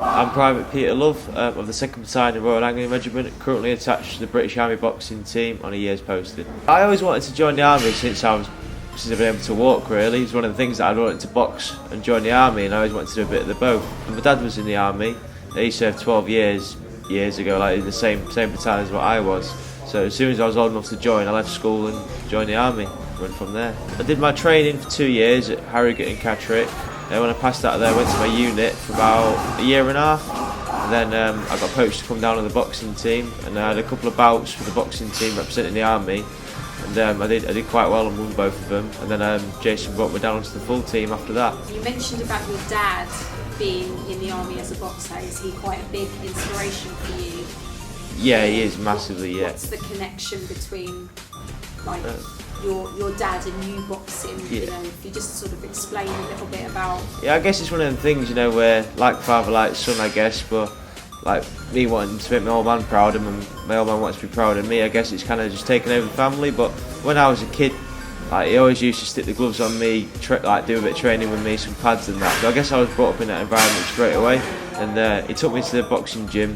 I'm Private Peter Love of the 2nd Battalion Royal Angling Regiment, currently attached to the British Army boxing team on a year's posting. I always wanted to join the army since I've been able to walk, really. It's one of the things that I wanted to box and join the army, and I always wanted to do a bit of the both. And my dad was in the army. He served 12 years ago, like in the same battalion as what I was. So as soon as I was old enough to join, I left school and joined the army. Went from there. I did my training for 2 years at Harrogate and Catterick. When I passed out of there, I went to my unit for about a year and a half. And then I got poached to come down on the boxing team, and I had a couple of bouts for the boxing team representing the army. And I did quite well and won both of them. And then Jason brought me down onto the full team after that. You mentioned about your dad being in the army as a boxer. Is he quite a big inspiration for you? Yeah, he is massively. Yeah. What's the connection between like your dad and you boxing? Yeah. You know, if you just sort of explain a little bit about. Yeah, I guess it's one of them things, you know, where like father, like son, I guess, but like me wanting to make my old man proud and my old man wants to be proud of me. I guess it's kind of just taken over the family. But when I was a kid, like he always used to stick the gloves on me, like do a bit of training with me, some pads and that. So I guess I was brought up in that environment straight away. And he took me to the boxing gym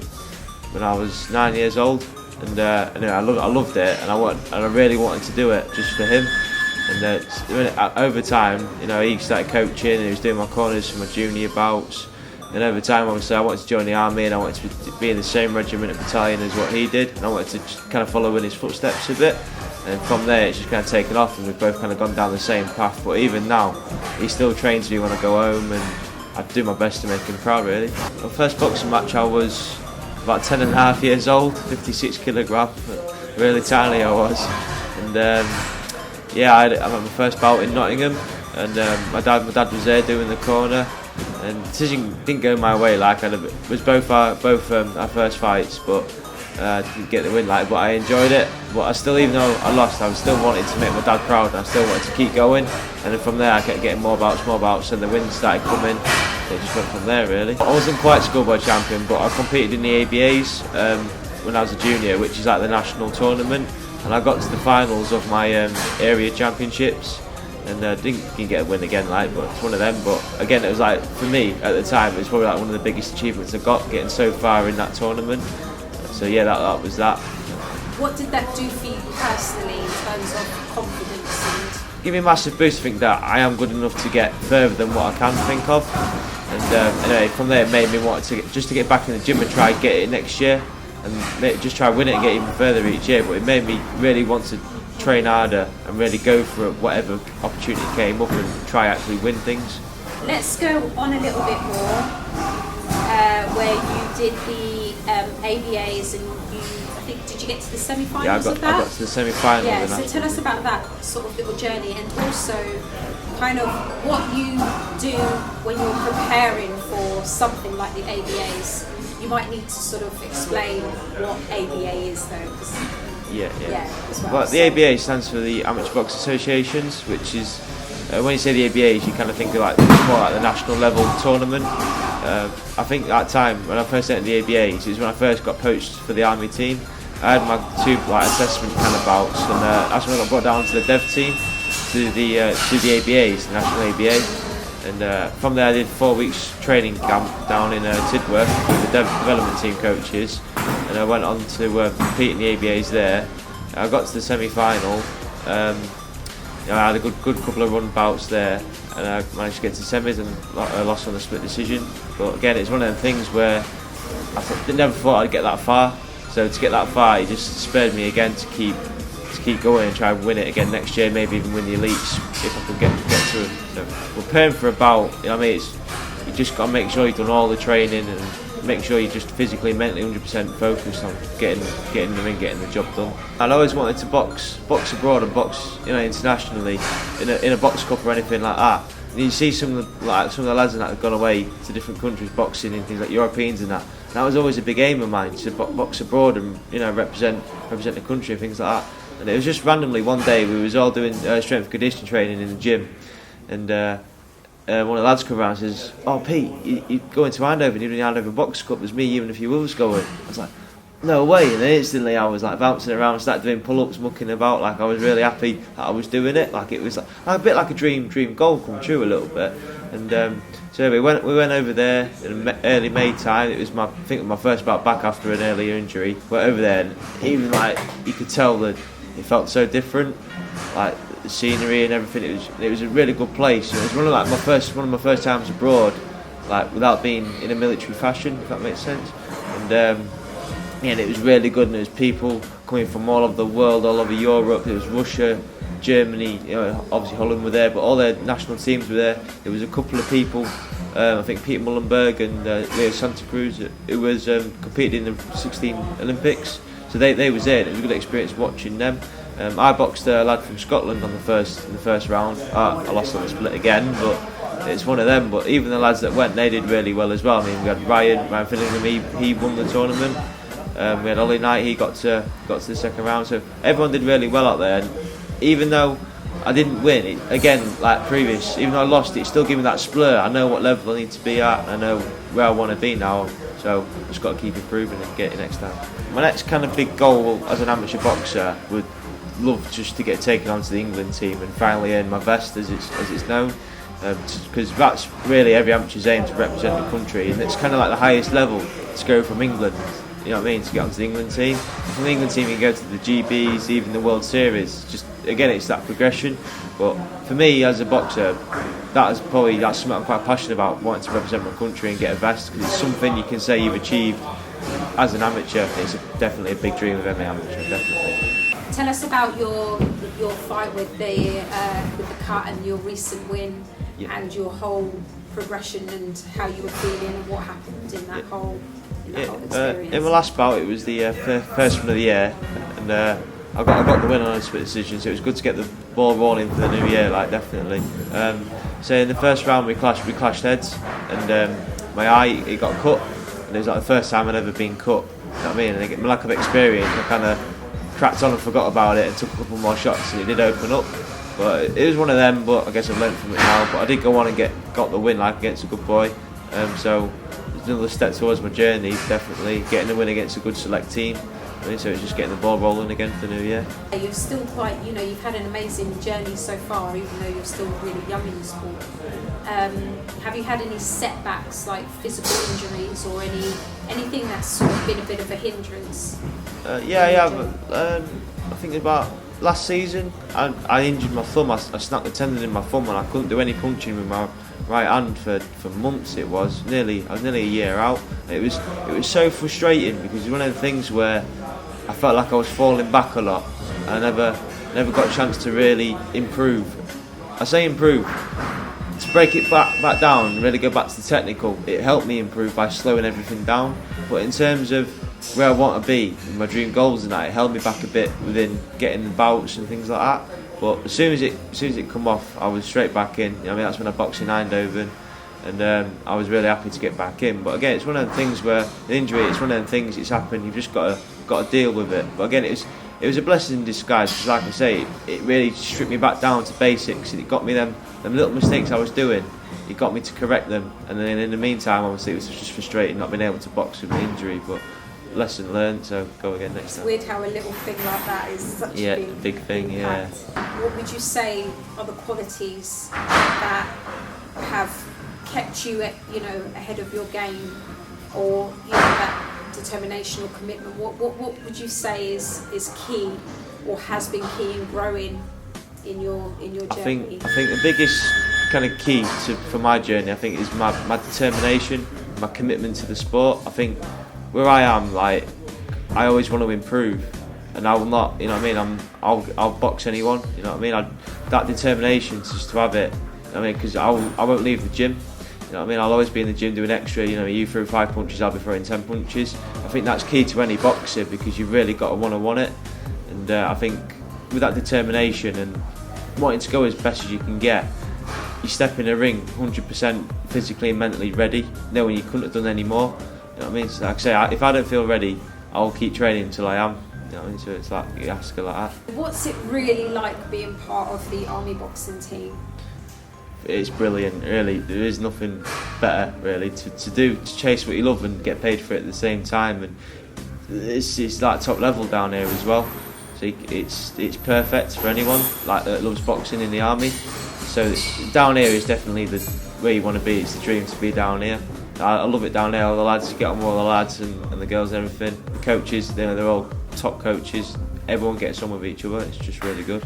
when I was 9 years old, and I loved it, and I really wanted to do it just for him. And over time, you know, he started coaching, and he was doing my corners for my junior bouts. And over time, obviously, I wanted to join the army, and I wanted to be in the same regiment and battalion as what he did, and I wanted to just kind of follow in his footsteps a bit. And from there, it's just kind of taken off, and we've both kind of gone down the same path. But even now, he still trains me when I go home, and I do my best to make him proud, really. My first boxing match, I was about 10 and a half years old, 56 kilograms, really tiny I was. And I had my first bout in Nottingham, and my dad was there doing the corner. And the decision didn't go my way, like it was both our first fights, but didn't get the win, like. But I enjoyed it. But I still, even though I lost, I was still wanting to make my dad proud, and I still wanted to keep going. And then from there, I kept getting more bouts, and the wins started coming. It just went from there, really. I wasn't quite schoolboy champion, but I competed in the ABAs when I was a junior, which is like the national tournament, and I got to the finals of my area championships. And didn't get a win again, like, but it's one of them. But again, it was like, for me at the time, it was probably like one of the biggest achievements I got, getting so far in that tournament. So yeah, that was that. What did that do for you personally in terms of confidence and? Give me a massive boost. I think that I am good enough to get further than what I can think of. And anyway, from there, it made me want to get back in the gym and try and get it next year, and just try and win it and get even further each year. But it made me really want to train harder and really go for whatever opportunity came up and try actually win things. Let's go on a little bit more where you did the ABAs, and did you get to the semi-finals of that? I got to the semi-finals. Yeah, so tell us about that sort of little journey, and also kind of what you do when you're preparing for something like the ABAs. You might need to sort of explain what ABA is though. Yeah. Well, the ABA stands for the Amateur Box Associations, which is when you say the ABAs, you kind of think of like more like the national level tournament. I think at that time when I first entered the ABAs, it was when I first got poached for the army team. I had my two assessment kind of bouts, and that's when I got brought down to the dev team to the ABAs, the national ABA. And from there I did 4 weeks training camp down in Tidworth with the development team coaches, and I went on to compete in the ABAs there. I got to the semi-final. I had a good couple of run bouts there, and I managed to get to semis and lost on the split decision. But again, it's one of them things where I never thought I'd get that far. So to get that far, it just spurred me again to keep going and try and win it again next year, maybe even win the elites if I could get to it. So we're preparing for a bout. You know what I mean? You just got to make sure you've done all the training and make sure you're just physically, mentally 100% focused on getting in the ring, getting the job done. I'd always wanted to box abroad and box, you know, internationally in a box cup or anything like that. And you see some of the lads that have gone away to different countries boxing and things like Europeans and that. And that was always a big aim of mine, to box abroad and, you know, represent the country and things like that. And it was just randomly one day we was all doing strength and conditioning training in the gym, and one of the lads come around and says, "Oh Pete, you're going to Andover, you're doing the Andover Box Cup, there's me, you and a few others going." I was like, "No way," and then instantly I was like bouncing around, started doing pull-ups, mucking about, like I was really happy that I was doing it, like it was like a bit like a dream goal come true a little bit. And So we went over there in early May time. It was I think my first bout back after an earlier injury. Went over there, and even like you could tell that it felt so different, like the scenery and everything. It was a really good place. It was one of my first times abroad, like without being in a military fashion, if that makes sense. And and it was really good. And there was people coming from all over the world, all over Europe. There was Russia, Germany, obviously Holland were there, but all their national teams were there. There was a couple of people, I think Peter Mullenberg and Leo Santa Cruz, who was competing in the 16 Olympics. So they was there. It was a good experience watching them. I boxed a lad from Scotland in the first round. I lost on the split again, but it's one of them. But even the lads that went, they did really well as well. I mean, we had Ryan Fillingham, he won the tournament. We had Ollie Knight, he got to the second round. So everyone did really well out there. And even though I didn't win, even though I lost, it still gave me that splur. I know what level I need to be at. I know where I want to be now. So I've just got to keep improving and get it next time. My next kind of big goal as an amateur boxer would love just to get taken onto the England team and finally earn my vest, as it's known. Because that's really every amateur's aim, to represent the country, and it's kind of like the highest level to go from England. You know what I mean? To get onto the England team. From the England team, you can go to the GBs, even the World Series. Just again, it's that progression. But for me, as a boxer, that's something I'm quite passionate about, wanting to represent my country and get a vest, because it's something you can say you've achieved as an amateur. It's definitely a big dream of every amateur, definitely. Tell us about your fight with the cut and your recent win, and your whole progression and how you were feeling and what happened in that whole. In my last bout, it was the first one of the year, and I got the win on a split decision. So it was good to get the ball rolling for the new year, definitely. So in the first round, we clashed heads, and my eye it got cut, and it was like the first time I'd ever been cut. You know what I mean? And my lack of experience, I kind of cracked on and forgot about it, and took a couple more shots, and it did open up. But it was one of them. But I guess I've learned from it now. But I did go on and got the win, against a good boy. So another step towards my journey, definitely getting a win against a good select team. So it's just getting the ball rolling again for the new year. You're still quite, you've had an amazing journey so far, even though you're still really young in the sport. Have you had any setbacks, like physical injuries, or anything that's sort of been a bit of a hindrance? Yeah, I have. I think about last season, I injured my thumb. I snapped the tendon in my thumb, and I couldn't do any punching with my right hand for months. I was nearly a year out. It was so frustrating, because it was one of the things where I felt like I was falling back a lot. I never got a chance to really improve. I say improve, to break it back down and really go back to the technical. It helped me improve by slowing everything down. But in terms of where I want to be, my dream goals and that, it held me back a bit within getting the bouts and things like that. But as soon as it come off, I was straight back in. That's when I boxed in Eindhoven, and I was really happy to get back in. But again, it's one of the things where the injury, it's one of the things, it's happened. You've just got to deal with it. But again, it was a blessing in disguise, because like I say, it really stripped me back down to basics, and it got me them little mistakes I was doing. It got me to correct them, and then in the meantime, obviously, it was just frustrating not being able to box with the injury. But lesson learned, so go again next time. It's weird how a little thing like that is such a big thing. Impact. What would you say are the qualities that have kept you ahead of your game, or that determination or commitment? What would you say is key, or has been key in growing in your journey? I think the biggest kind of key for my journey, I think, is my determination, my commitment to the sport. I think where I am, I always want to improve, and I will not, I'll box anyone, that determination just to have it, because I won't leave the gym, I'll always be in the gym doing extra, you throw 5 punches, I'll be throwing 10 punches. I think that's key to any boxer, because you've really got to want it, and I think with that determination and wanting to go as best as you can get, you step in a ring 100% physically and mentally ready, knowing you couldn't have done any more. So like I say, if I don't feel ready, I'll keep training until I am. So it's like, you have to go like that. What's it really like being part of the Army boxing team? It's brilliant, really. There is nothing better, really, to chase what you love and get paid for it at the same time. And it's like top level down here as well. So it's perfect for anyone that loves boxing in the Army. So down here is definitely where you want to be. It's the dream to be down here. I love it down here. All the lads, get on with all the lads and the girls and everything. The coaches, they're all top coaches. Everyone gets on with each other. It's just really good.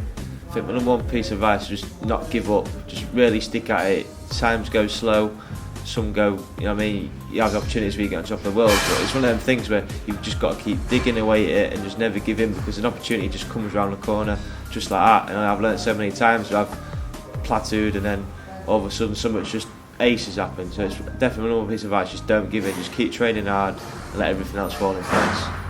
I think my number one piece of advice is just not give up. Just really stick at it. Times go slow. Some go, you know what I mean, you have opportunities where you get on top of the world, but it's one of them things where you've just got to keep digging away at it and just never give in, because an opportunity just comes around the corner just like that. And I've learnt so many times where I've plateaued and then all of a sudden something just aces happen. So it's definitely another piece of advice, just don't give in, just keep training hard and let everything else fall in place.